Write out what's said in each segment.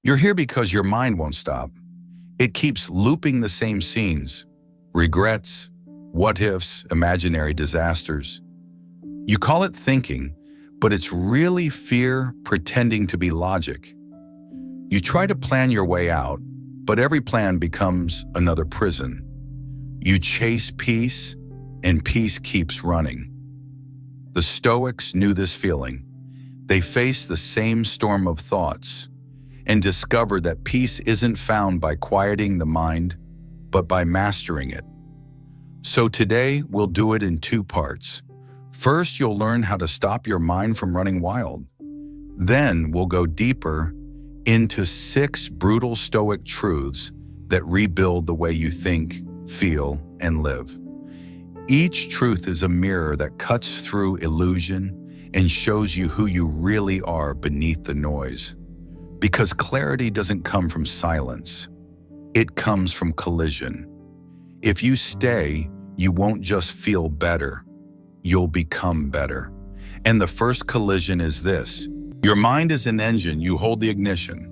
You're here because your mind won't stop. It keeps looping the same scenes, regrets, what-ifs, imaginary disasters. You call it thinking, but it's really fear pretending to be logic. You try to plan your way out, but every plan becomes another prison. You chase peace, and peace keeps running. The Stoics knew this feeling. They faced the same storm of thoughts and discovered that peace isn't found by quieting the mind, but by mastering it. So today, we'll do it in two parts. First, you'll learn how to stop your mind from running wild. Then, we'll go deeper into 6 brutal Stoic truths that rebuild the way you think, feel, and live. Each truth is a mirror that cuts through illusion and shows you who you really are beneath the noise. Because clarity doesn't come from silence. It comes from collision. If you stay, you won't just feel better. You'll become better. And the first collision is this. Your mind is an engine, you hold the ignition.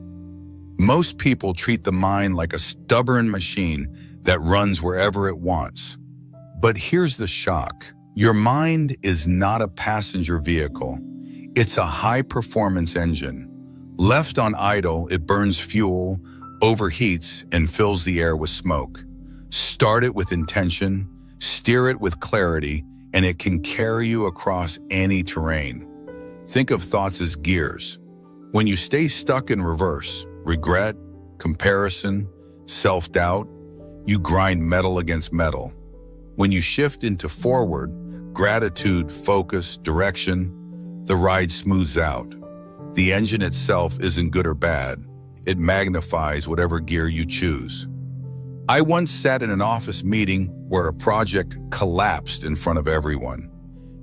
Most people treat the mind like a stubborn machine that runs wherever it wants. But here's the shock. Your mind is not a passenger vehicle. It's a high-performance engine. Left on idle, it burns fuel, overheats, and fills the air with smoke. Start it with intention, steer it with clarity, and it can carry you across any terrain. Think of thoughts as gears. When you stay stuck in reverse, regret, comparison, self-doubt, you grind metal against metal. When you shift into forward, gratitude, focus, direction, the ride smooths out. The engine itself isn't good or bad. It magnifies whatever gear you choose. I once sat in an office meeting where a project collapsed in front of everyone.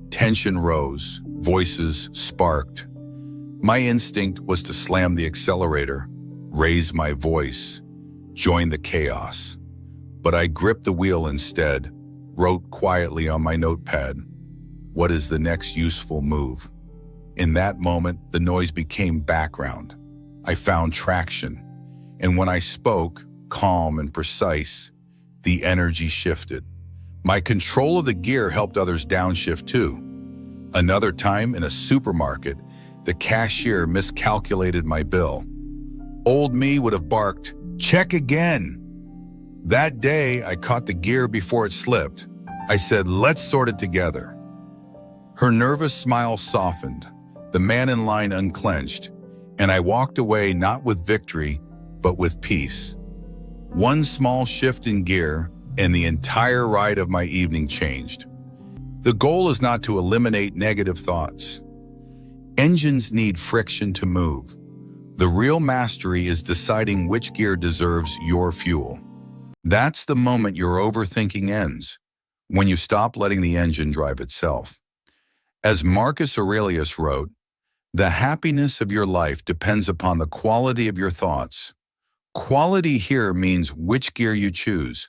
Tension rose, voices sparked. My instinct was to slam the accelerator, raise my voice, join the chaos. But I gripped the wheel instead, wrote quietly on my notepad, "What is the next useful move?" In that moment, the noise became background. I found traction. And when I spoke, calm and precise, the energy shifted. My control of the gear helped others downshift too. Another time in a supermarket, the cashier miscalculated my bill. Old me would have barked, "Check again." That day, I caught the gear before it slipped. I said, "Let's sort it together." Her nervous smile softened. The man in line unclenched, and I walked away not with victory, but with peace. One small shift in gear, and the entire ride of my evening changed. The goal is not to eliminate negative thoughts. Engines need friction to move. The real mastery is deciding which gear deserves your fuel. That's the moment your overthinking ends, when you stop letting the engine drive itself. As Marcus Aurelius wrote, "The happiness of your life depends upon the quality of your thoughts." Quality here means which gear you choose.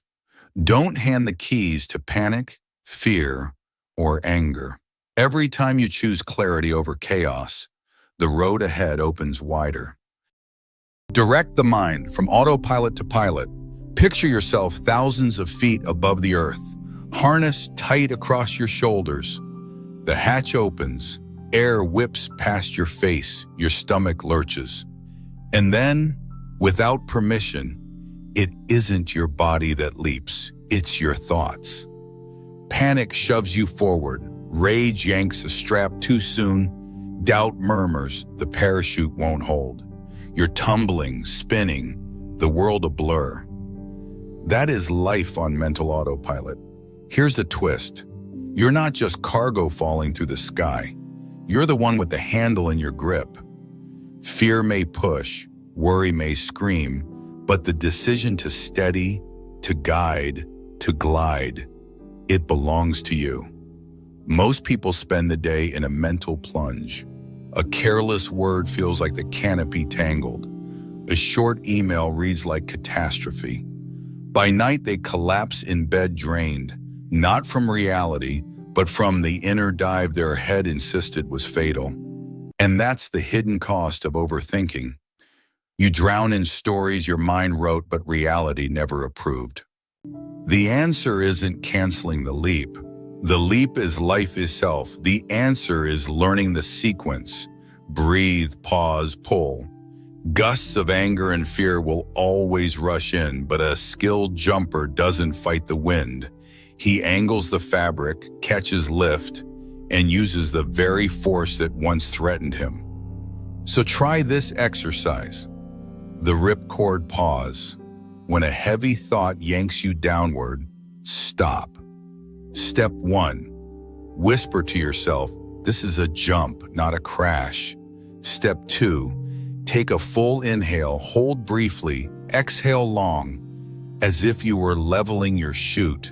Don't hand the keys to panic, fear, or anger. Every time you choose clarity over chaos, the road ahead opens wider. Direct the mind from autopilot to pilot. Picture yourself thousands of feet above the earth, harnessed tight across your shoulders. The hatch opens. Air whips past your face, your stomach lurches. And then, without permission, it isn't your body that leaps, it's your thoughts. Panic shoves you forward, rage yanks a strap too soon, doubt murmurs, the parachute won't hold. You're tumbling, spinning, the world a blur. That is life on mental autopilot. Here's the twist. You're not just cargo falling through the sky. You're the one with the handle in your grip. Fear may push, worry may scream, but the decision to steady, to guide, to glide, it belongs to you. Most people spend the day in a mental plunge. A careless word feels like the canopy tangled. A short email reads like catastrophe. By night, they collapse in bed drained, not from reality, but from the inner dive their head insisted was fatal. And that's the hidden cost of overthinking. You drown in stories your mind wrote but reality never approved. The answer isn't canceling the leap. The leap is life itself. The answer is learning the sequence. Breathe, pause, pull. Gusts of anger and fear will always rush in, but a skilled jumper doesn't fight the wind. He angles the fabric, catches lift, and uses the very force that once threatened him. So try this exercise. The ripcord pause. When a heavy thought yanks you downward, stop. Step 1. Whisper to yourself, this is a jump, not a crash. Step 2. Take a full inhale, hold briefly, exhale long, as if you were leveling your chute.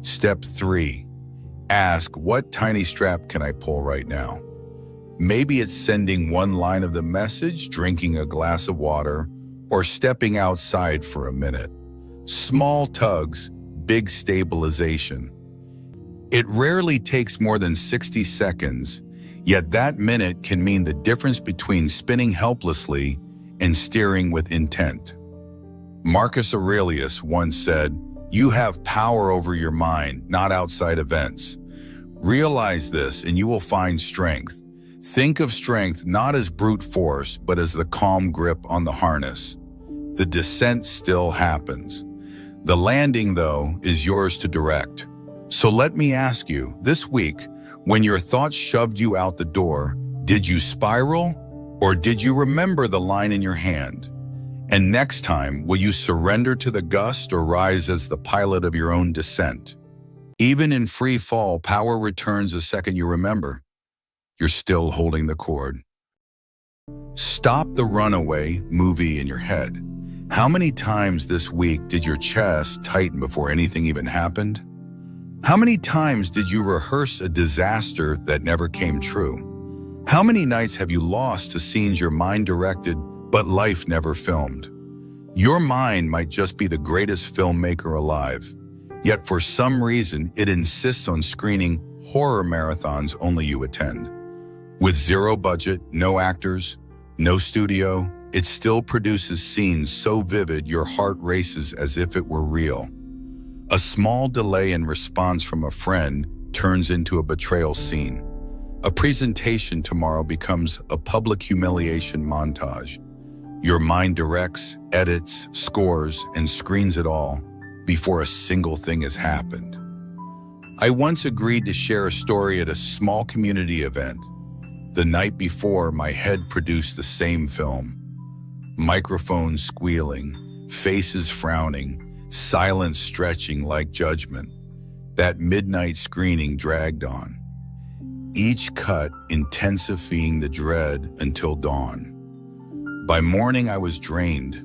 Step 3. Ask, what tiny strap can I pull right now? Maybe it's sending one line of the message, drinking a glass of water, or stepping outside for a minute. Small tugs, big stabilization. It rarely takes more than 60 seconds, yet that minute can mean the difference between spinning helplessly and steering with intent. Marcus Aurelius once said, "You have power over your mind, not outside events." Realize this and you will find strength. Think of strength not as brute force, but as the calm grip on the harness. The descent still happens. The landing, though, is yours to direct. So let me ask you, this week, when your thoughts shoved you out the door, did you spiral or did you remember the line in your hand? And next time, will you surrender to the gust or rise as the pilot of your own descent? Even in free fall, power returns the second you remember. You're still holding the cord. Stop the Runaway movie in your head. How many times this week did your chest tighten before anything even happened? How many times did you rehearse a disaster that never came true? How many nights have you lost to scenes your mind directed, but life never filmed? Your mind might just be the greatest filmmaker alive, yet for some reason it insists on screening horror marathons only you attend. With zero budget, no actors, no studio, it still produces scenes so vivid your heart races as if it were real. A small delay in response from a friend turns into a betrayal scene. A presentation tomorrow becomes a public humiliation montage. Your mind directs, edits, scores, and screens it all before a single thing has happened. I once agreed to share a story at a small community event. The night before, my head produced the same film. Microphones squealing, faces frowning, silence stretching like judgment. That midnight screening dragged on, each cut intensifying the dread until dawn. By morning, I was drained,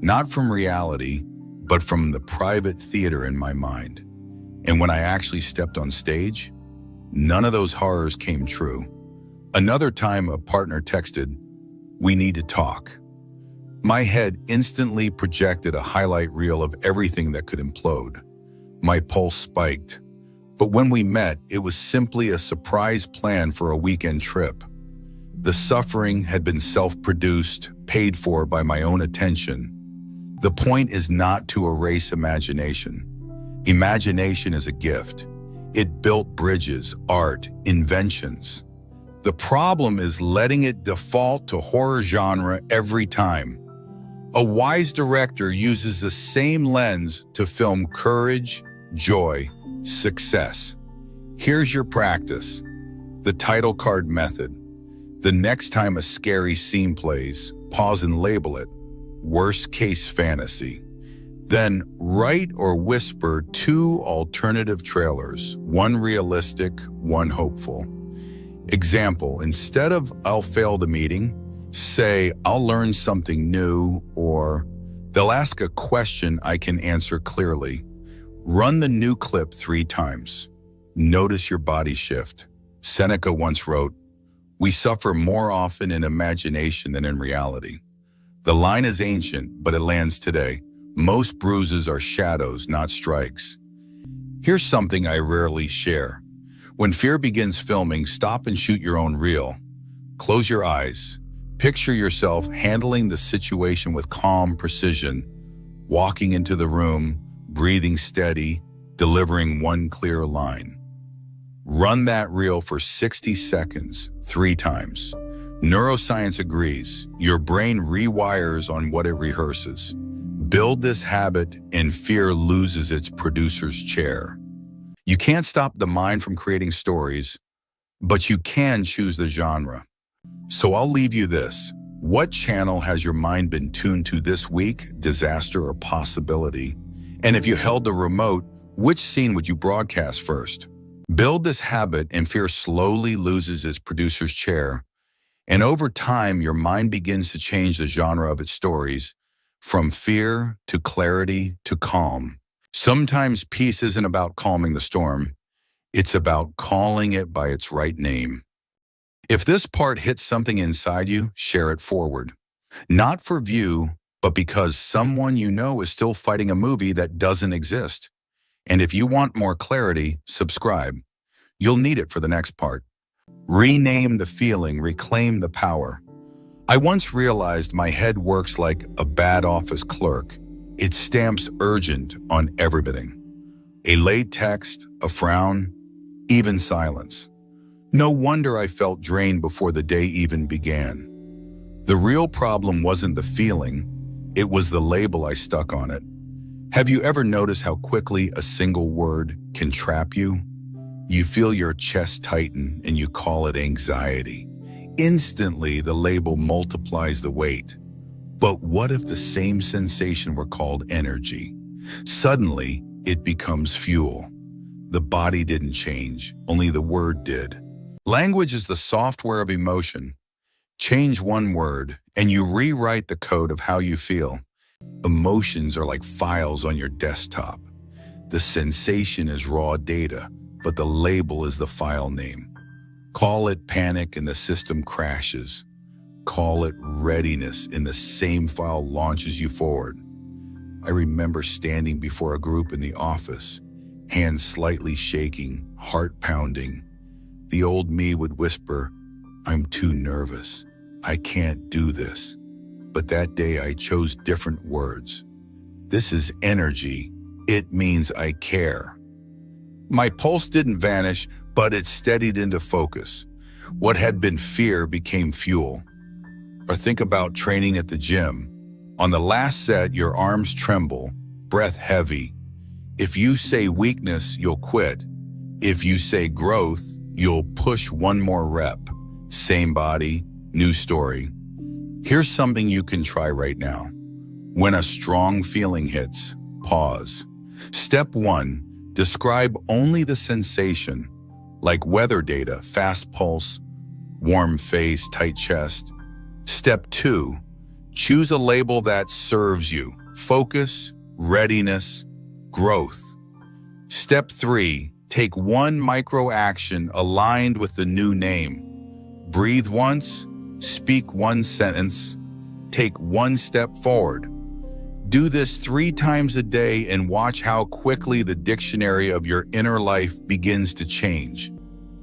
not from reality, but from the private theater in my mind. And when I actually stepped on stage, none of those horrors came true. Another time, a partner texted, "We need to talk." My head instantly projected a highlight reel of everything that could implode. My pulse spiked. But when we met, it was simply a surprise plan for a weekend trip. The suffering had been self-produced, paid for by my own attention. The point is not to erase imagination. Imagination is a gift. It built bridges, art, inventions. The problem is letting it default to horror genre every time. A wise director uses the same lens to film courage, joy, success. Here's your practice. The title card method. The next time a scary scene plays, pause and label it. Worst case fantasy. Then write or whisper 2 alternative trailers, one realistic, one hopeful. Example, instead of "I'll fail the meeting," say "I'll learn something new," or "They'll ask a question I can answer clearly." Run the new clip 3 times. Notice your body shift. Seneca once wrote, "We suffer more often in imagination than in reality." The line is ancient, but it lands today. Most bruises are shadows, not strikes. Here's something I rarely share. When fear begins filming, stop and shoot your own reel. Close your eyes. Picture yourself handling the situation with calm precision, walking into the room, breathing steady, delivering one clear line. Run that reel for 60 seconds, 3 times. Neuroscience agrees. Your brain rewires on what it rehearses. Build this habit and fear loses its producer's chair. You can't stop the mind from creating stories, but you can choose the genre. So I'll leave you this. What channel has your mind been tuned to this week, disaster or possibility? And if you held the remote, which scene would you broadcast first? Build this habit and fear slowly loses its producer's chair. And over time, your mind begins to change the genre of its stories, from fear to clarity to calm. Sometimes peace isn't about calming the storm. It's about calling it by its right name. If this part hits something inside you, share it forward. Not for view, but because someone you know is still fighting a movie that doesn't exist. And if you want more clarity, subscribe. You'll need it for the next part. Rename the feeling, reclaim the power. I once realized my head works like a bad office clerk. It stamps urgent on everything. A late text, a frown, even silence. No wonder I felt drained before the day even began. The real problem wasn't the feeling, it was the label I stuck on it. Have you ever noticed how quickly a single word can trap you? You feel your chest tighten and you call it anxiety. Instantly, the label multiplies the weight. But what if the same sensation were called energy? Suddenly, it becomes fuel. The body didn't change, only the word did. Language is the software of emotion. Change one word, and you rewrite the code of how you feel. Emotions are like files on your desktop. The sensation is raw data, but the label is the file name. Call it panic and the system crashes. Call it readiness and the same file launches you forward. I remember standing before a group in the office, hands slightly shaking, heart pounding. The old me would whisper, "I'm too nervous. I can't do this." But that day I chose different words. This is energy. It means I care. My pulse didn't vanish, but it steadied into focus. What had been fear became fuel. Or think about training at the gym. On the last set, your arms tremble, breath heavy. If you say weakness, you'll quit. If you say growth, you'll push one more rep. Same body, new story. Here's something you can try right now. When a strong feeling hits, pause. Step 1, describe only the sensation, like weather data, fast pulse, warm face, tight chest. Step 2, choose a label that serves you. Focus, readiness, growth. Step 3, take one micro action aligned with the new name. Breathe once, speak one sentence, take one step forward. Do this 3 times a day and watch how quickly the dictionary of your inner life begins to change.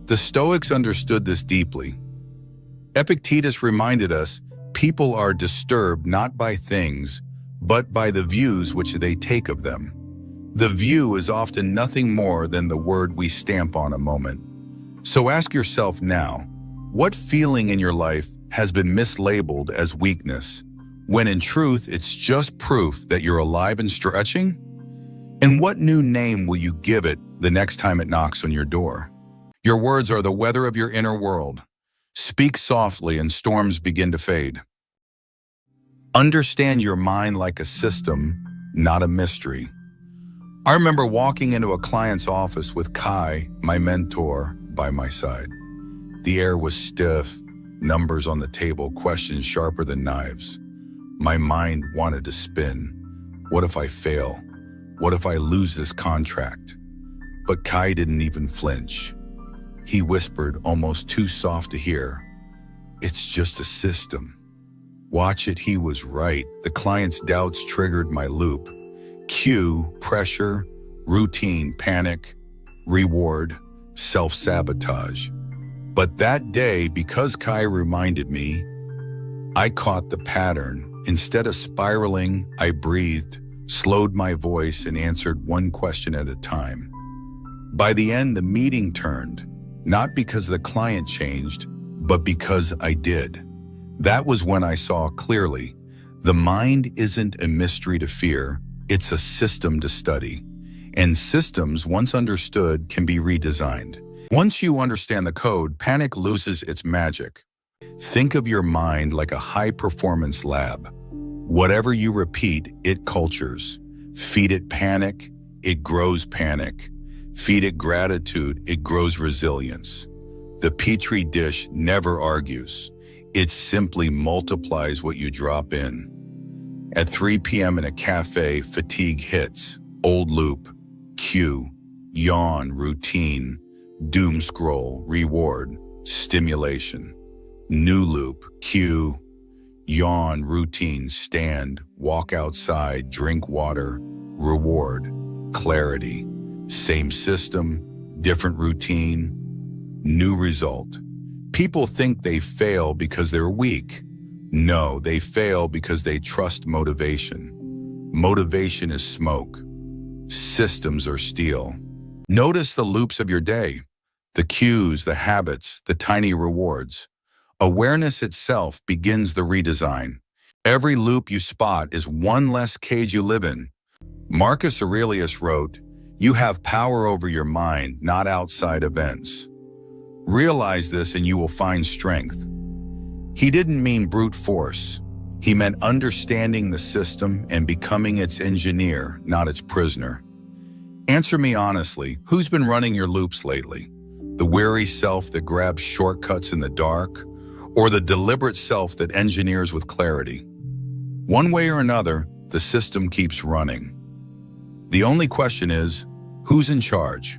The Stoics understood this deeply. Epictetus reminded us, people are disturbed not by things, but by the views which they take of them. The view is often nothing more than the word we stamp on a moment. So ask yourself now, what feeling in your life has been mislabeled as weakness, when in truth it's just proof that you're alive and stretching? And what new name will you give it the next time it knocks on your door? Your words are the weather of your inner world. Speak softly and storms begin to fade. Understand your mind like a system, not a mystery. I remember walking into a client's office with Kai, my mentor, by my side. The air was stiff, numbers on the table, questions sharper than knives. My mind wanted to spin. What if I fail? What if I lose this contract? But Kai didn't even flinch. He whispered, almost too soft to hear, "It's just a system." Watch it, he was right. The client's doubts triggered my loop. Cue, pressure, routine, panic, reward, self-sabotage. But that day, because Kai reminded me, I caught the pattern. Instead of spiraling, I breathed, slowed my voice, and answered one question at a time. By the end, the meeting turned, not because the client changed, but because I did. That was when I saw clearly. The mind isn't a mystery to fear, it's a system to study. And systems, once understood, can be redesigned. Once you understand the code, panic loses its magic. Think of your mind like a high-performance lab. Whatever you repeat, it cultures. Feed it panic, it grows panic. Feed it gratitude, it grows resilience. The petri dish never argues. It simply multiplies what you drop in. At 3 p.m. in a cafe, fatigue hits. Old loop, cue, yawn, routine, doom scroll, reward, stimulation. New loop, cue, yawn, routine, stand, walk outside, drink water, reward, clarity. Same system, different routine, new result. People think they fail because they're weak. No, they fail because they trust motivation. Motivation is smoke. Systems are steel. Notice the loops of your day, the cues, the habits, the tiny rewards. Awareness itself begins the redesign. Every loop you spot is one less cage you live in. Marcus Aurelius wrote, "You have power over your mind, not outside events." Realize this and you will find strength. He didn't mean brute force. He meant understanding the system and becoming its engineer, not its prisoner. Answer me honestly, who's been running your loops lately? The weary self that grabs shortcuts in the dark, or the deliberate self that engineers with clarity? One way or another, the system keeps running. The only question is, who's in charge?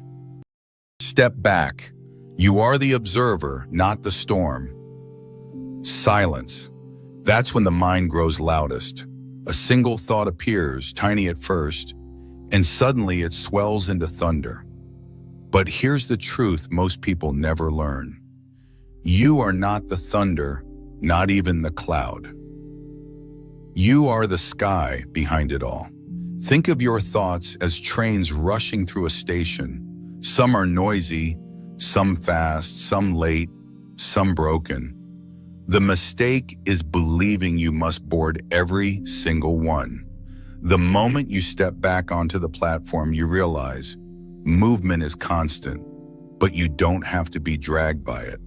Step back. You are the observer, not the storm. Silence. That's when the mind grows loudest. A single thought appears, tiny at first, and suddenly it swells into thunder. But here's the truth most people never learn. You are not the thunder, not even the cloud. You are the sky behind it all. Think of your thoughts as trains rushing through a station. Some are noisy, some fast, some late, some broken. The mistake is believing you must board every single one. The moment you step back onto the platform, you realize movement is constant, but you don't have to be dragged by it.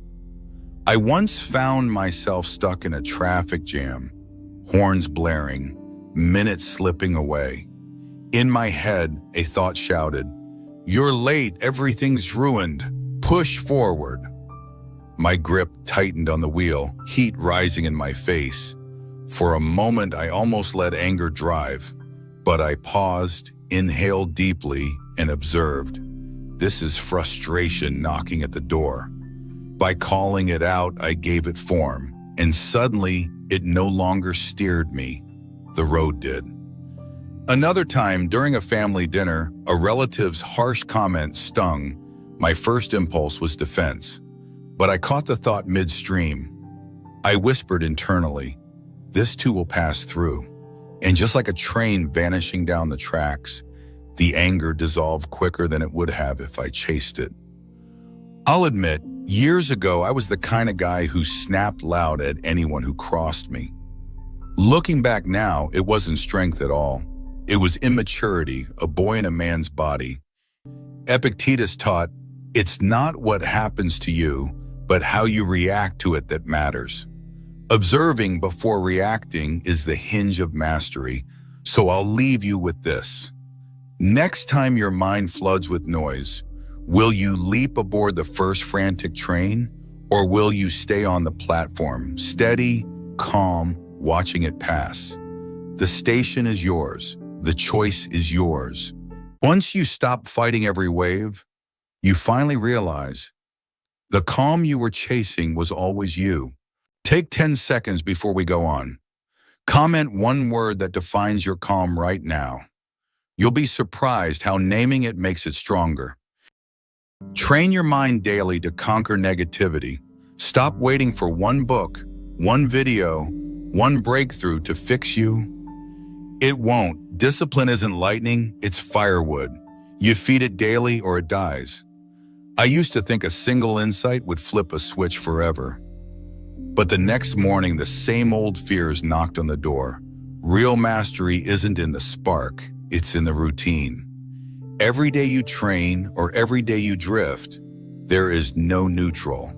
I once found myself stuck in a traffic jam, horns blaring, minutes slipping away. In my head, a thought shouted, "You're late, everything's ruined. Push forward." My grip tightened on the wheel, heat rising in my face. For a moment, I almost let anger drive, but I paused, inhaled deeply, and observed. This is frustration knocking at the door. By calling it out, I gave it form, and suddenly, it no longer steered me. The road did. Another time, during a family dinner, a relative's harsh comment stung. My first impulse was defense, but I caught the thought midstream. I whispered internally, "This too will pass through." And just like a train vanishing down the tracks, the anger dissolved quicker than it would have if I chased it. I'll admit, years ago, I was the kind of guy who snapped loud at anyone who crossed me. Looking back now, it wasn't strength at all. It was immaturity, a boy in a man's body. Epictetus taught, it's not what happens to you, but how you react to it that matters. Observing before reacting is the hinge of mastery, so I'll leave you with this. Next time your mind floods with noise, will you leap aboard the first frantic train, or will you stay on the platform, steady, calm, watching it pass? The station is yours. The choice is yours. Once you stop fighting every wave, you finally realize the calm you were chasing was always you. Take 10 seconds before we go on. Comment one word that defines your calm right now. You'll be surprised how naming it makes it stronger. Train your mind daily to conquer negativity. Stop waiting for one book, one video, one breakthrough to fix you. It won't. Discipline isn't lightning, it's firewood. You feed it daily or it dies. I used to think a single insight would flip a switch forever. But the next morning, the same old fears knocked on the door. Real mastery isn't in the spark, it's in the routine. Every day you train or every day you drift, there is no neutral.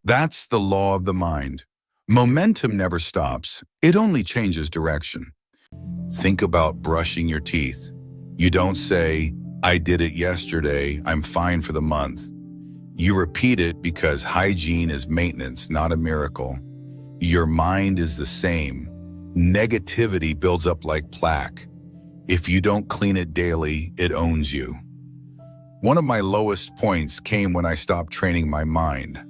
That's the law of the mind. Momentum never stops, it only changes direction. Think about brushing your teeth. You don't say, "I did it yesterday, I'm fine for the month." You repeat it because hygiene is maintenance, not a miracle. Your mind is the same. Negativity builds up like plaque. If you don't clean it daily, it owns you. One of my lowest points came when I stopped training my mind.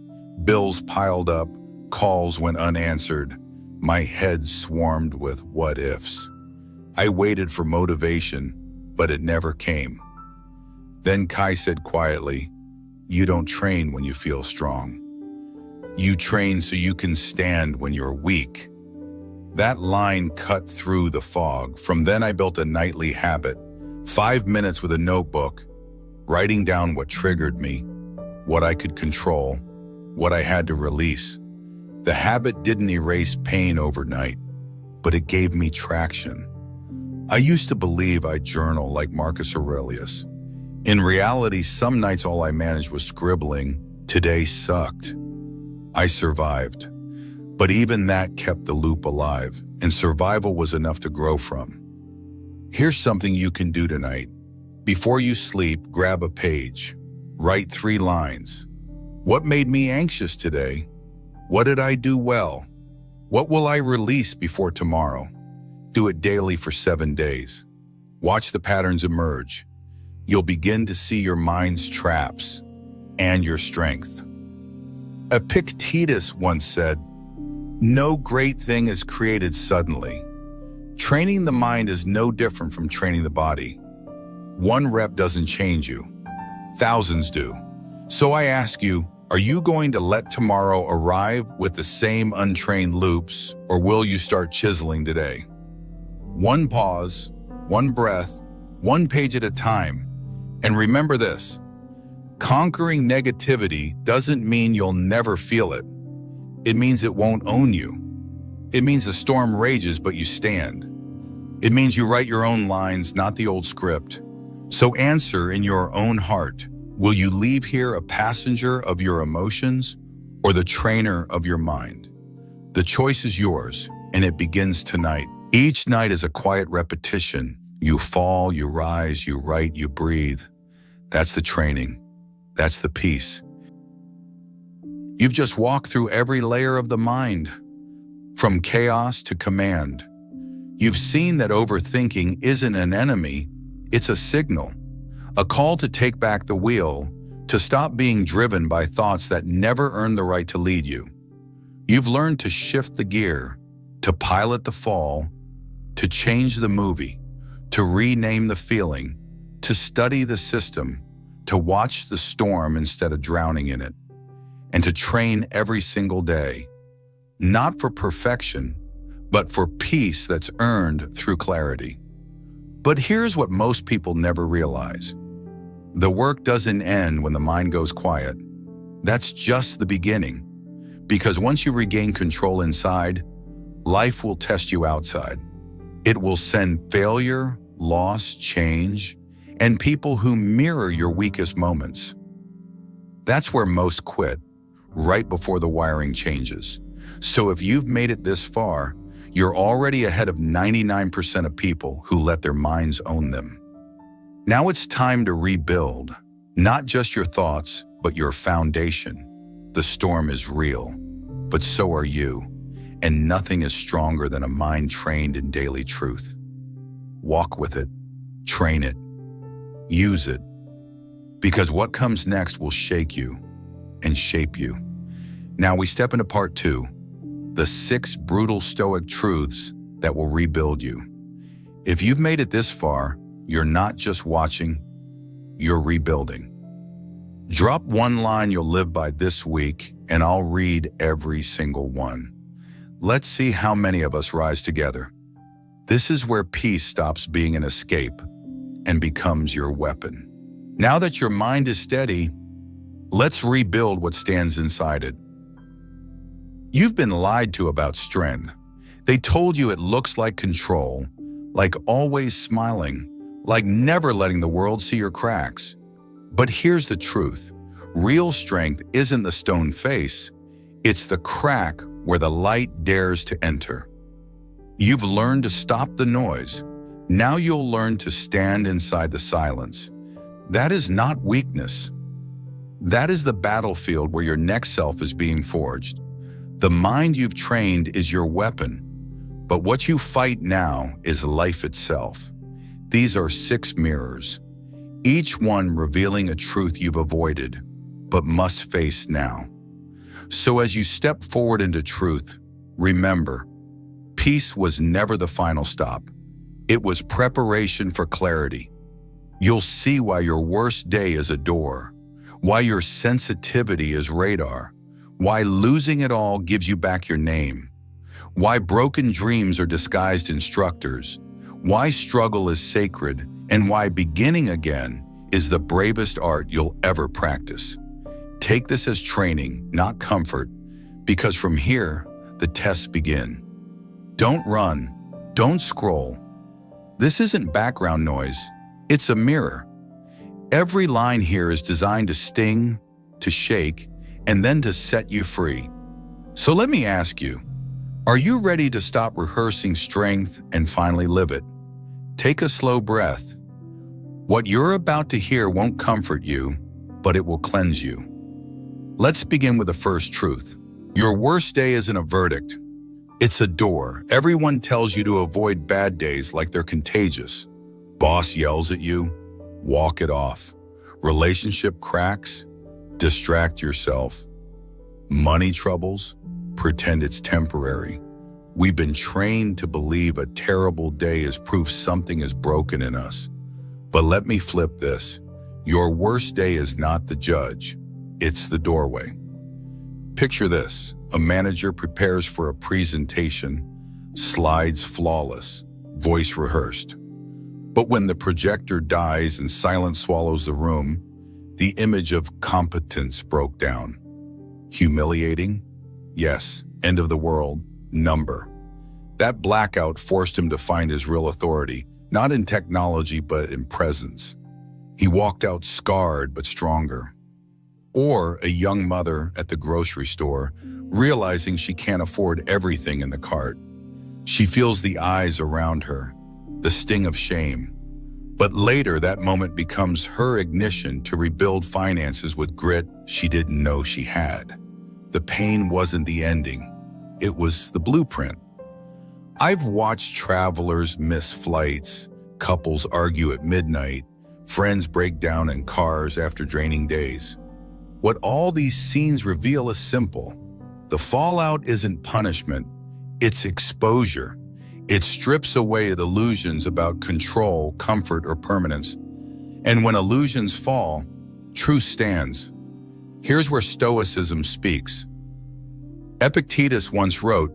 Bills piled up, calls went unanswered. My head swarmed with what ifs. I waited for motivation, but it never came. Then Kai said quietly, "You don't train when you feel strong. You train so you can stand when you're weak." That line cut through the fog. From then I built a nightly habit, 5 minutes with a notebook, writing down what triggered me, what I could control, what I had to release. The habit didn't erase pain overnight, but it gave me traction. I used to believe I'd journal like Marcus Aurelius. In reality, some nights all I managed was scribbling. Today sucked. I survived. But even that kept the loop alive, and survival was enough to grow from. Here's something you can do tonight. Before you sleep, grab a page. Write 3 lines. What made me anxious today? What did I do well? What will I release before tomorrow? Do it daily for 7 days. Watch the patterns emerge. You'll begin to see your mind's traps and your strength. Epictetus once said, "No great thing is created suddenly." Training the mind is no different from training the body. 1 rep doesn't change you. Thousands do. So I ask you, are you going to let tomorrow arrive with the same untrained loops, or will you start chiseling today? 1 pause, 1 breath, 1 page at a time. And remember this, conquering negativity doesn't mean you'll never feel it. It means it won't own you. It means the storm rages, but you stand. It means you write your own lines, not the old script. So answer in your own heart. Will you leave here a passenger of your emotions or the trainer of your mind? The choice is yours, and it begins tonight. Each night is a quiet repetition. You fall, you rise, you write, you breathe. That's the training. That's the peace. You've just walked through every layer of the mind, from chaos to command. You've seen that overthinking isn't an enemy, it's a signal, a call to take back the wheel, to stop being driven by thoughts that never earned the right to lead you. You've learned to shift the gear, to pilot the fall, to change the movie, to rename the feeling, to study the system, to watch the storm instead of drowning in it, and to train every single day, not for perfection, but for peace that's earned through clarity. But here's what most people never realize. The work doesn't end when the mind goes quiet. That's just the beginning. Because once you regain control inside, life will test you outside. It will send failure, loss, change, and people who mirror your weakest moments. That's where most quit, right before the wiring changes. So if you've made it this far, you're already ahead of 99% of people who let their minds own them. Now it's time to rebuild, not just your thoughts, but your foundation. The storm is real, but so are you, and nothing is stronger than a mind trained in daily truth. Walk with it, train it, use it, because what comes next will shake you and shape you. Now we step into part 2, the 6 brutal Stoic truths that will rebuild you. If you've made it this far, you're not just watching, you're rebuilding. Drop 1 line you'll live by this week, and I'll read every single one. Let's see how many of us rise together. This is where peace stops being an escape and becomes your weapon. Now that your mind is steady, let's rebuild what stands inside it. You've been lied to about strength. They told you it looks like control, like always smiling, like never letting the world see your cracks. But here's the truth. Real strength isn't the stone face, it's the crack where the light dares to enter. You've learned to stop the noise. Now you'll learn to stand inside the silence. That is not weakness. That is the battlefield where your next self is being forged. The mind you've trained is your weapon, but what you fight now is life itself. These are 6 mirrors, each one revealing a truth you've avoided, but must face now. So as you step forward into truth, remember, peace was never the final stop. It was preparation for clarity. You'll see why your worst day is a door, why your sensitivity is radar, why losing it all gives you back your name, why broken dreams are disguised instructors, why struggle is sacred, and why beginning again is the bravest art you'll ever practice. Take this as training, not comfort, because from here, the tests begin. Don't run, don't scroll. This isn't background noise, it's a mirror. Every line here is designed to sting, to shake, and then to set you free. So let me ask you, are you ready to stop rehearsing strength and finally live it? Take a slow breath. What you're about to hear won't comfort you, but it will cleanse you. Let's begin with the first truth. Your worst day isn't a verdict. It's a door. Everyone tells you to avoid bad days like they're contagious. Boss yells at you, walk it off. Relationship cracks, distract yourself. Money troubles, pretend it's temporary. We've been trained to believe a terrible day is proof something is broken in us. But let me flip this. Your worst day is not the judge, it's the doorway. Picture this. A manager prepares for a presentation, slides flawless, voice rehearsed. But when the projector dies and silence swallows the room, the image of competence broke down. Humiliating? Yes. End of the world? Number. That blackout forced him to find his real authority, not in technology but in presence. He walked out scarred but stronger. Or a young mother at the grocery store, realizing she can't afford everything in the cart. She feels the eyes around her, the sting of shame. But later, that moment becomes her ignition to rebuild finances with grit she didn't know she had. The pain wasn't the ending. It was the blueprint. I've watched travelers miss flights, couples argue at midnight, friends break down in cars after draining days. What all these scenes reveal is simple. The fallout isn't punishment, it's exposure. It strips away illusions about control, comfort, or permanence. And when illusions fall, truth stands. Here's where Stoicism speaks. Epictetus once wrote,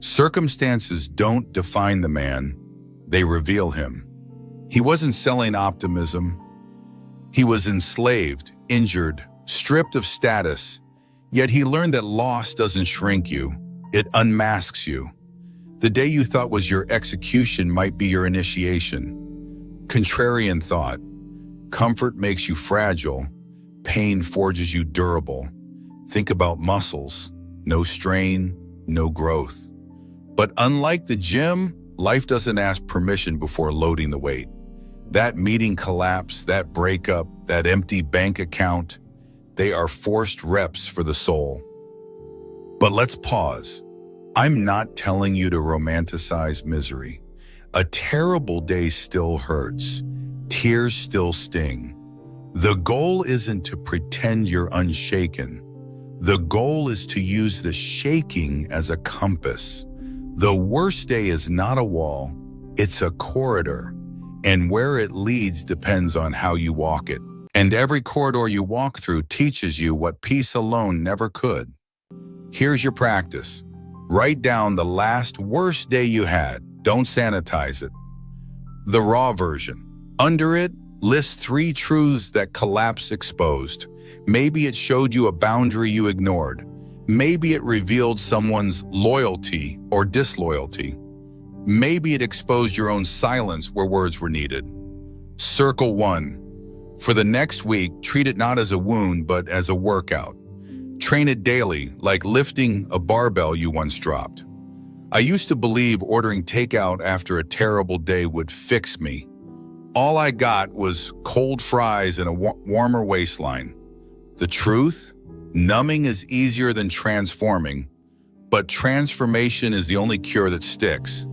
"Circumstances don't define the man, they reveal him." He wasn't selling optimism. He was enslaved, injured, stripped of status, yet he learned that loss doesn't shrink you, it unmasks you. The day you thought was your execution might be your initiation. Contrarian thought. Comfort makes you fragile. Pain forges you durable. Think about muscles. No strain, no growth. But unlike the gym, life doesn't ask permission before loading the weight. That meeting collapse, that breakup, that empty bank account, they are forced reps for the soul. But let's pause. I'm not telling you to romanticize misery. A terrible day still hurts. Tears still sting. The goal isn't to pretend you're unshaken. The goal is to use the shaking as a compass. The worst day is not a wall, it's a corridor. And where it leads depends on how you walk it. And every corridor you walk through teaches you what peace alone never could. Here's your practice. Write down the last worst day you had. Don't sanitize it. The raw version. Under it, list 3 truths that collapse exposed. Maybe it showed you a boundary you ignored. Maybe it revealed someone's loyalty or disloyalty. Maybe it exposed your own silence where words were needed. Circle 1. For the next week, treat it not as a wound, but as a workout. Train it daily, like lifting a barbell you once dropped. I used to believe ordering takeout after a terrible day would fix me. All I got was cold fries and a warmer waistline. The truth? Numbing is easier than transforming, but transformation is the only cure that sticks.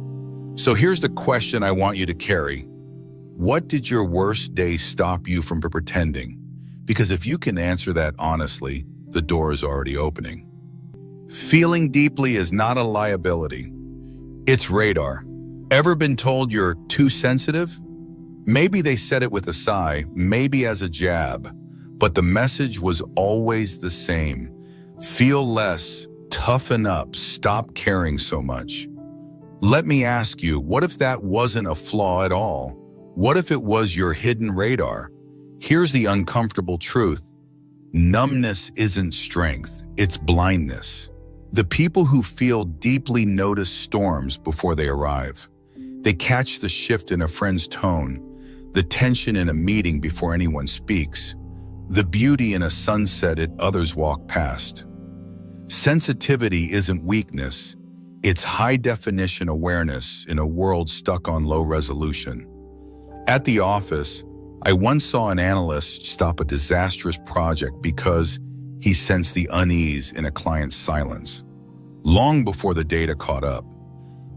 So here's the question I want you to carry. What did your worst day stop you from pretending? Because if you can answer that honestly, the door is already opening. Feeling deeply is not a liability. It's radar. Ever been told you're too sensitive? Maybe they said it with a sigh, maybe as a jab, but the message was always the same. Feel less, toughen up, stop caring so much. Let me ask you, what if that wasn't a flaw at all? What if it was your hidden radar? Here's the uncomfortable truth. Numbness isn't strength, it's blindness. The people who feel deeply notice storms before they arrive. They catch the shift in a friend's tone, the tension in a meeting before anyone speaks, the beauty in a sunset others walk past. Sensitivity isn't weakness, it's high-definition awareness in a world stuck on low resolution. At the office, I once saw an analyst stop a disastrous project because he sensed the unease in a client's silence, long before the data caught up.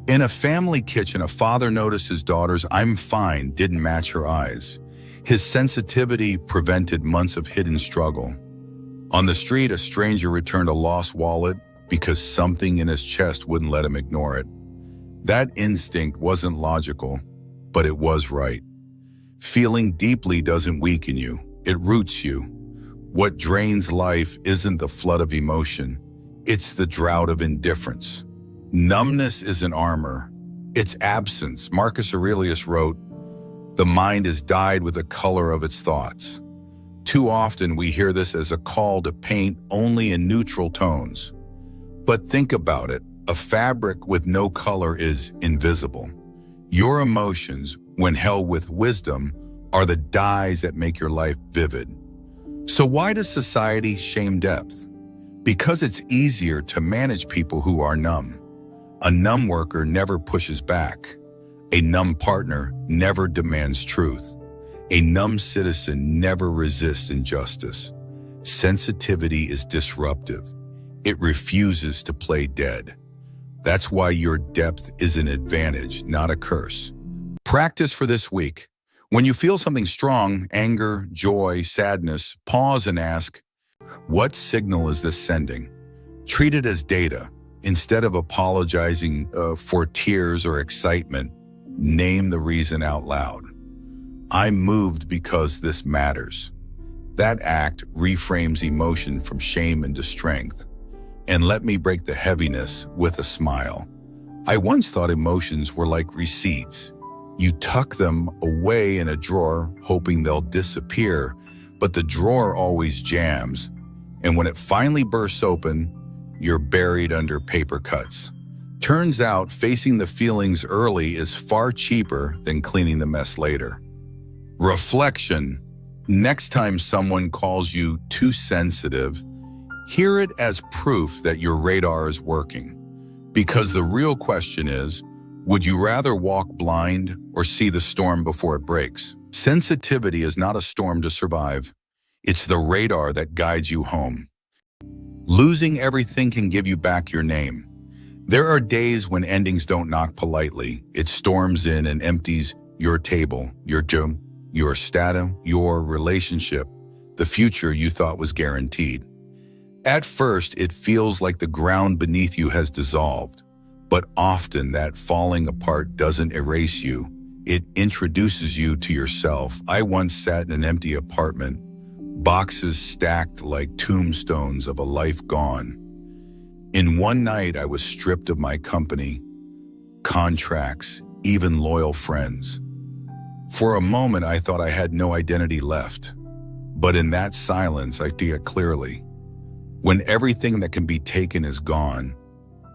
In a family kitchen, a father noticed his daughter's "I'm fine" didn't match her eyes. His sensitivity prevented months of hidden struggle. On the street, a stranger returned a lost wallet because something in his chest wouldn't let him ignore it. That instinct wasn't logical, but it was right. Feeling deeply doesn't weaken you, it roots you. What drains life isn't the flood of emotion, it's the drought of indifference. Numbness isn't armor, it's absence. Marcus Aurelius wrote, "The mind is dyed with the color of its thoughts." Too often we hear this as a call to paint only in neutral tones. But think about it, a fabric with no color is invisible. Your emotions, when held with wisdom, are the dyes that make your life vivid. So why does society shame depth? Because it's easier to manage people who are numb. A numb worker never pushes back. A numb partner never demands truth. A numb citizen never resists injustice. Sensitivity is disruptive. It refuses to play dead. That's why your depth is an advantage, not a curse. Practice for this week. When you feel something strong, anger, joy, sadness, pause and ask, what signal is this sending? Treat it as data. Instead of apologizing for tears or excitement, name the reason out loud. I'm moved because this matters. That act reframes emotion from shame into strength. And let me break the heaviness with a smile. I once thought emotions were like receipts. You tuck them away in a drawer, hoping they'll disappear, but the drawer always jams. And when it finally bursts open, you're buried under paper cuts. Turns out, facing the feelings early is far cheaper than cleaning the mess later. Reflection. Next time someone calls you too sensitive, hear it as proof that your radar is working. Because the real question is, would you rather walk blind or see the storm before it breaks? Sensitivity is not a storm to survive. It's the radar that guides you home. Losing everything can give you back your name. There are days when endings don't knock politely. It storms in and empties your table, your gym, your status, your relationship, the future you thought was guaranteed. At first, it feels like the ground beneath you has dissolved, but often that falling apart doesn't erase you. It introduces you to yourself. I once sat in an empty apartment, boxes stacked like tombstones of a life gone. In one night, I was stripped of my company, contracts, even loyal friends. For a moment, I thought I had no identity left. But in that silence, I see it clearly. When everything that can be taken is gone,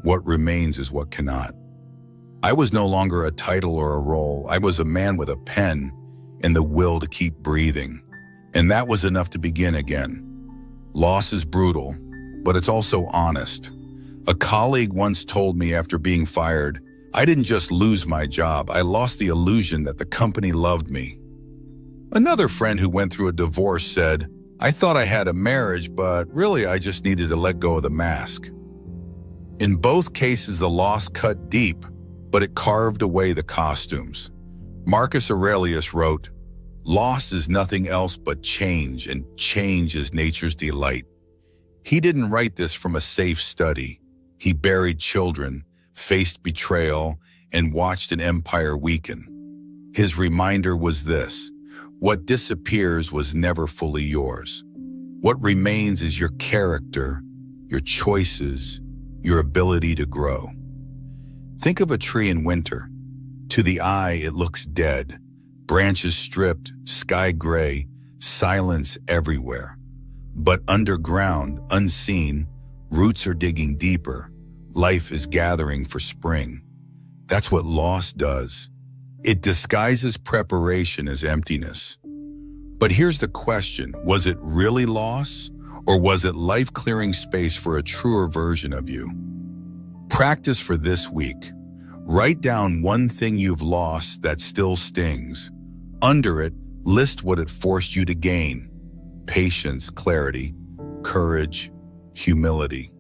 what remains is what cannot. I was no longer a title or a role. I was a man with a pen and the will to keep breathing. And that was enough to begin again. Loss is brutal, but it's also honest. A colleague once told me after being fired, I didn't just lose my job, I lost the illusion that the company loved me. Another friend who went through a divorce said, I thought I had a marriage, but really I just needed to let go of the mask. In both cases, the loss cut deep, but it carved away the costumes. Marcus Aurelius wrote, loss is nothing else but change, and change is nature's delight. He didn't write this from a safe study. He buried children, faced betrayal, and watched an empire weaken. His reminder was this: what disappears was never fully yours. What remains is your character, your choices, your ability to grow. Think of a tree in winter. To the eye, it looks dead. Branches stripped, sky gray, silence everywhere. But underground, unseen, roots are digging deeper. Life is gathering for spring. That's what loss does. It disguises preparation as emptiness. But here's the question: was it really loss, or was it life clearing space for a truer version of you? Practice for this week. Write down one thing you've lost that still stings. Under it, list what it forced you to gain: patience, clarity, courage, humility.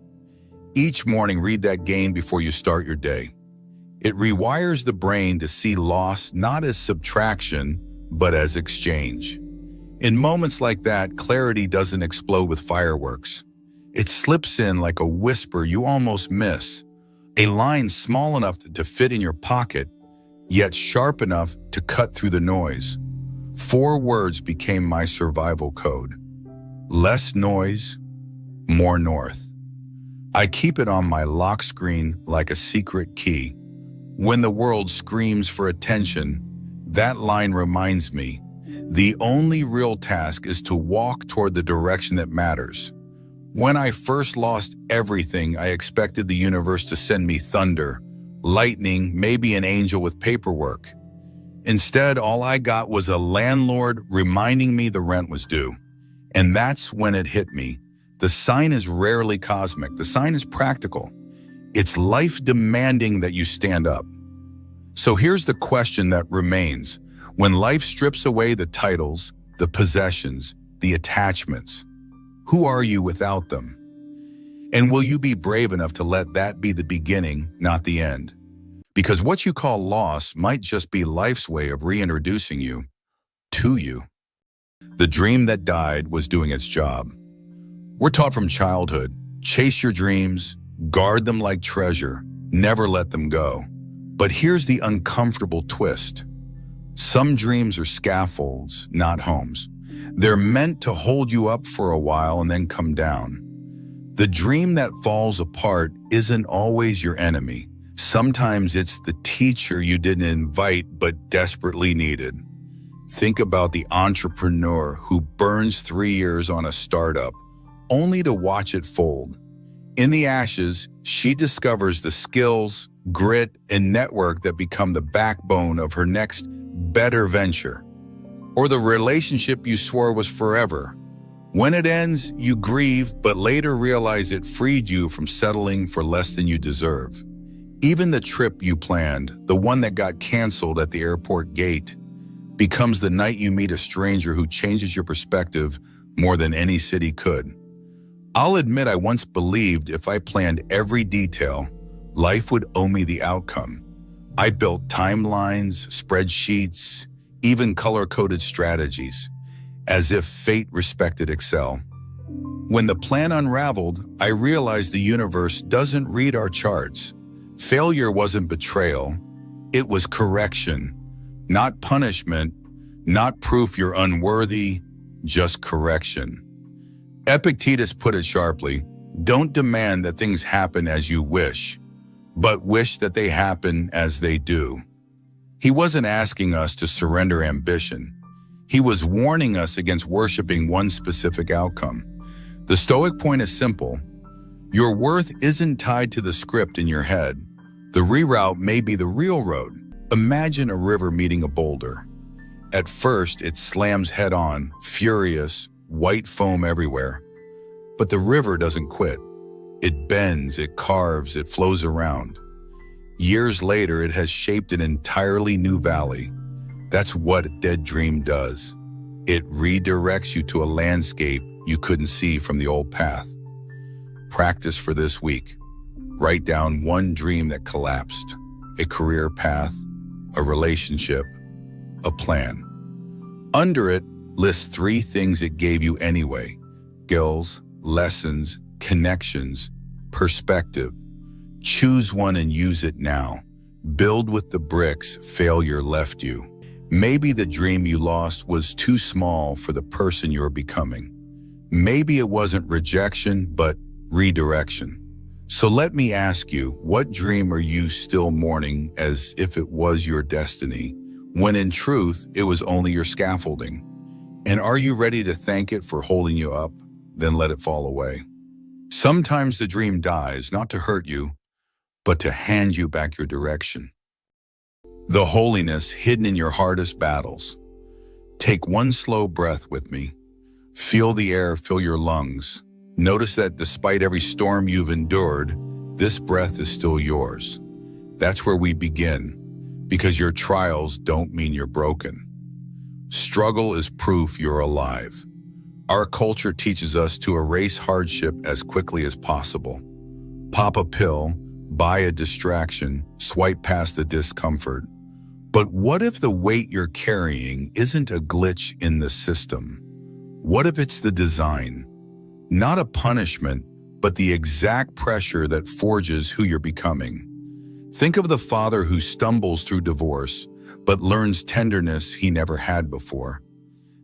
Each morning, read that gain before you start your day. It rewires the brain to see loss not as subtraction, but as exchange. In moments like that, clarity doesn't explode with fireworks. It slips in like a whisper you almost miss, a line small enough to fit in your pocket, yet sharp enough to cut through the noise. 4 words became my survival code: less noise, more north. I keep it on my lock screen like a secret key. When the world screams for attention, that line reminds me, the only real task is to walk toward the direction that matters. When I first lost everything, I expected the universe to send me thunder, lightning, maybe an angel with paperwork. Instead, all I got was a landlord reminding me the rent was due. And that's when it hit me. The sign is rarely cosmic. The sign is practical. It's life demanding that you stand up. So here's the question that remains. When life strips away the titles, the possessions, the attachments, who are you without them? And will you be brave enough to let that be the beginning, not the end? Because what you call loss might just be life's way of reintroducing you to you. The dream that died was doing its job. We're taught from childhood, chase your dreams, guard them like treasure, never let them go. But here's the uncomfortable twist. Some dreams are scaffolds, not homes. They're meant to hold you up for a while and then come down. The dream that falls apart isn't always your enemy. Sometimes it's the teacher you didn't invite but desperately needed. Think about the entrepreneur who burns 3 years on a startup, only to watch it fold. In the ashes, she discovers the skills, grit, and network that become the backbone of her next better venture. Or the relationship you swore was forever. When it ends, you grieve, but later realize it freed you from settling for less than you deserve. Even the trip you planned, the one that got canceled at the airport gate, becomes the night you meet a stranger who changes your perspective more than any city could. I'll admit I once believed if I planned every detail, life would owe me the outcome. I built timelines, spreadsheets, even color-coded strategies, as if fate respected Excel. When the plan unraveled, I realized the universe doesn't read our charts. Failure wasn't betrayal, it was correction. Not punishment, not proof you're unworthy, just correction. Epictetus put it sharply, Don't demand that things happen as you wish, but wish that they happen as they do. He wasn't asking us to surrender ambition. He was warning us against worshiping one specific outcome. The Stoic point is simple. Your worth isn't tied to the script in your head. The reroute may be the real road. Imagine a river meeting a boulder. At first, it slams head-on, furious, white foam everywhere. But the river doesn't quit. It bends, it carves, it flows around. Years later, it has shaped an entirely new valley. That's what a dead dream does. It redirects you to a landscape you couldn't see from the old path. Practice for this week. Write down one dream that collapsed, a career path, a relationship, a plan. Under it, list 3 things it gave you anyway: skills, lessons, connections, perspective. Choose one and use it now. Build with the bricks failure left you. Maybe the dream you lost was too small for the person you're becoming. Maybe it wasn't rejection, but redirection. So let me ask you, what dream are you still mourning as if it was your destiny, when in truth, it was only your scaffolding? And are you ready to thank it for holding you up, then let it fall away? Sometimes the dream dies, not to hurt you, but to hand you back your direction. The holiness hidden in your hardest battles. Take one slow breath with me. Feel the air fill your lungs. Notice that despite every storm you've endured, this breath is still yours. That's where we begin, because your trials don't mean you're broken. Struggle is proof you're alive. Our culture teaches us to erase hardship as quickly as possible. Pop a pill, buy a distraction, swipe past the discomfort. But what if the weight you're carrying isn't a glitch in the system? What if it's the design? Not a punishment, but the exact pressure that forges who you're becoming. Think of the father who stumbles through divorce, but learns tenderness he never had before.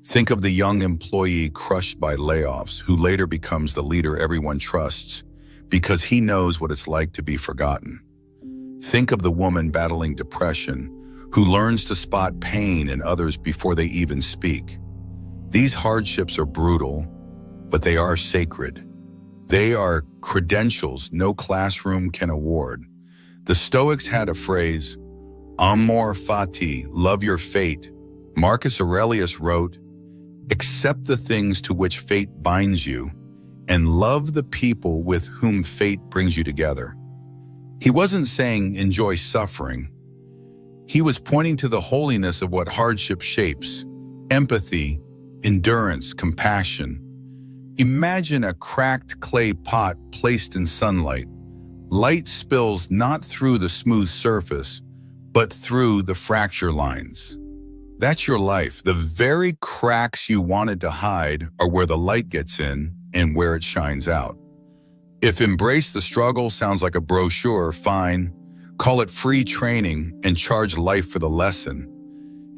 Think of the young employee crushed by layoffs, who later becomes the leader everyone trusts because he knows what it's like to be forgotten. Think of the woman battling depression, who learns to spot pain in others before they even speak. These hardships are brutal, but they are sacred. They are credentials no classroom can award. The Stoics had a phrase, amor fati, love your fate. Marcus Aurelius wrote, accept the things to which fate binds you, and love the people with whom fate brings you together. He wasn't saying enjoy suffering. He was pointing to the holiness of what hardship shapes: empathy, endurance, compassion. Imagine a cracked clay pot placed in sunlight. Light spills not through the smooth surface, but through the fracture lines. That's your life. The very cracks you wanted to hide are where the light gets in and where it shines out. If embrace the struggle sounds like a brochure, fine. Call it free training and charge life for the lesson.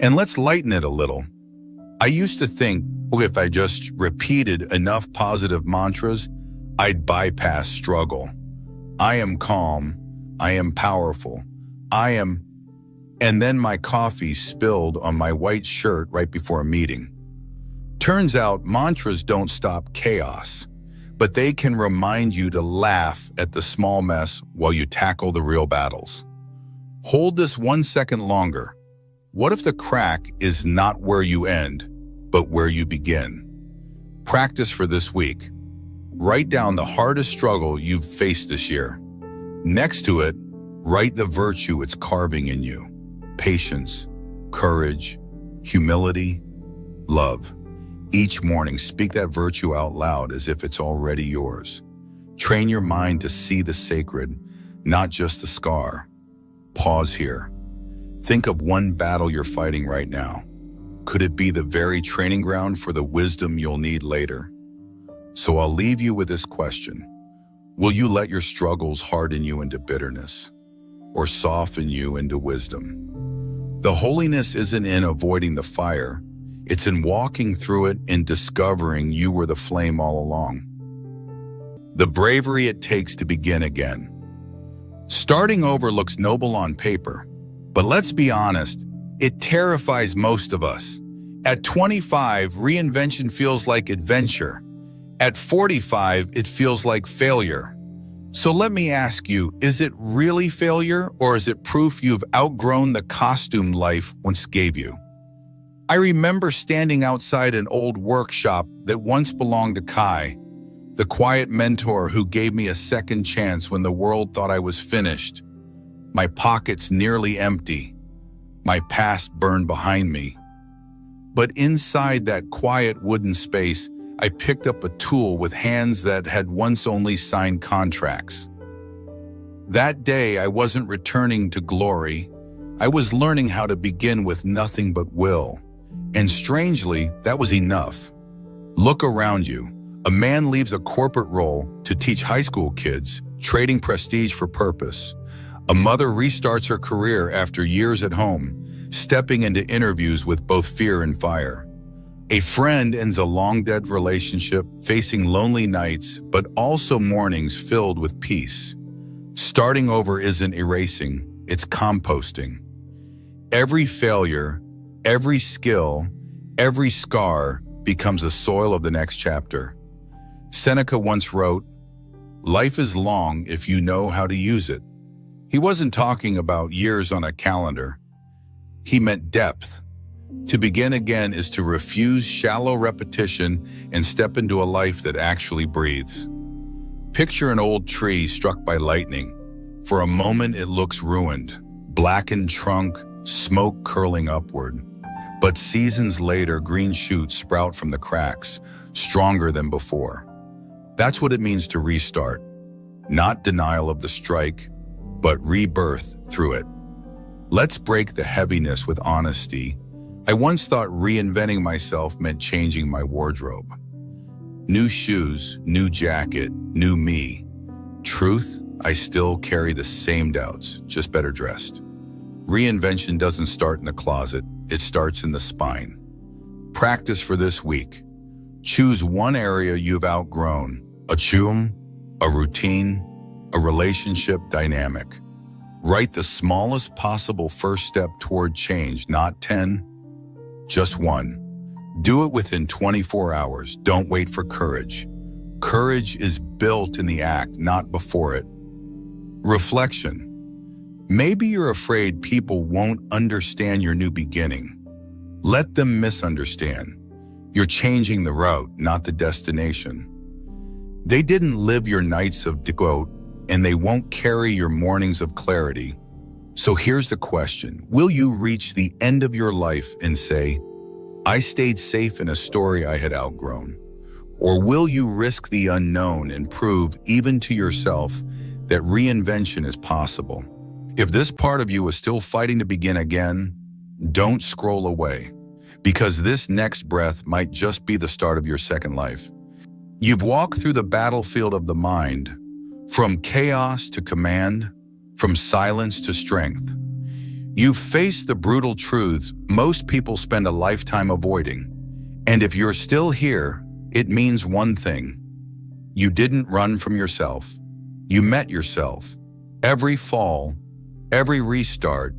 And let's lighten it a little. I used to think, if I just repeated enough positive mantras, I'd bypass struggle. I am calm. I am powerful. And then my coffee spilled on my white shirt right before a meeting. Turns out mantras don't stop chaos, but they can remind you to laugh at the small mess while you tackle the real battles. Hold this 1 second longer. What if the crack is not where you end, but where you begin? Practice for this week. Write down the hardest struggle you've faced this year. Next to it, write the virtue it's carving in you: patience, courage, humility, love. Each morning, speak that virtue out loud as if it's already yours. Train your mind to see the sacred, not just the scar. Pause here. Think of one battle you're fighting right now. Could it be the very training ground for the wisdom you'll need later? So I'll leave you with this question. Will you let your struggles harden you into bitterness, or soften you into wisdom? The holiness isn't in avoiding the fire. It's in walking through it and discovering you were the flame all along. the bravery it takes to begin again. Starting over looks noble on paper, but let's be honest, it terrifies most of us. At 25, reinvention feels like adventure. At 45, it feels like failure. So let me ask you, is it really failure, or is it proof you've outgrown the costume life once gave you? I remember standing outside an old workshop that once belonged to Kai, the quiet mentor who gave me a second chance when the world thought I was finished. My pockets nearly empty, my past burned behind me. But inside that quiet wooden space, I picked up a tool with hands that had once only signed contracts. That day, I wasn't returning to glory. I was learning how to begin with nothing but will. And strangely, that was enough. Look around you. A man leaves a corporate role to teach high school kids, trading prestige for purpose. A mother restarts her career after years at home, stepping into interviews with both fear and fire. A friend ends a long-dead relationship, facing lonely nights, but also mornings filled with peace. Starting over isn't erasing, it's composting. Every failure, every skill, every scar becomes a soil of the next chapter. Seneca once wrote, "Life is long if you know how to use it." He wasn't talking about years on a calendar. He meant depth. To begin again is to refuse shallow repetition and step into a life that actually breathes. Picture an old tree struck by lightning. For a moment it looks ruined, blackened trunk, smoke curling upward. But seasons later, green shoots sprout from the cracks, stronger than before. That's what it means to restart. Not denial of the strike, but rebirth through it. Let's break the heaviness with honesty. I once thought reinventing myself meant changing my wardrobe. New shoes, new jacket, new me. Truth, I still carry the same doubts, just better dressed. Reinvention doesn't start in the closet, it starts in the spine. Practice for this week. Choose one area you've outgrown, a chum, a routine, a relationship dynamic. Write the smallest possible first step toward change, not 10, just one. Do it within 24 hours. Don't wait for courage. Courage is built in the act, not before it. Reflection. Maybe you're afraid people won't understand your new beginning. Let them misunderstand. You're changing the route, not the destination. They didn't live your nights of doubt, and they won't carry your mornings of clarity. So here's the question. Will you reach the end of your life and say, I stayed safe in a story I had outgrown? Or will you risk the unknown and prove, even to yourself, that reinvention is possible? If this part of you is still fighting to begin again, don't scroll away, because this next breath might just be the start of your second life. You've walked through the battlefield of the mind, from chaos to command, from silence to strength. You've faced the brutal truths most people spend a lifetime avoiding. And if you're still here, it means one thing. You didn't run from yourself. You met yourself. Every fall, every restart,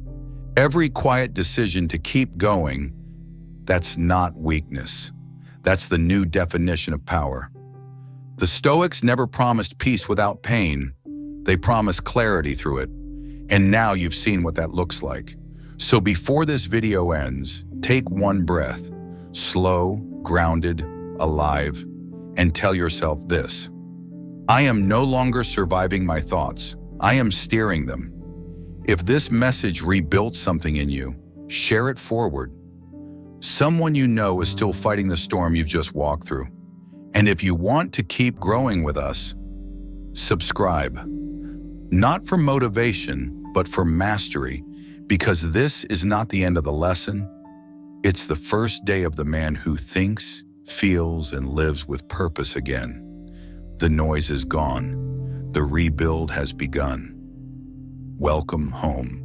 every quiet decision to keep going, that's not weakness. That's the new definition of power. The Stoics never promised peace without pain. They promised clarity through it. And now you've seen what that looks like. So before this video ends, take one breath, slow, grounded, alive, and tell yourself this. I am no longer surviving my thoughts. I am steering them. If this message rebuilt something in you, share it forward. Someone you know is still fighting the storm you've just walked through. And if you want to keep growing with us, subscribe. Not for motivation, but for mastery, because this is not the end of the lesson. It's the first day of the man who thinks, feels, and lives with purpose again. The noise is gone. The rebuild has begun. Welcome home.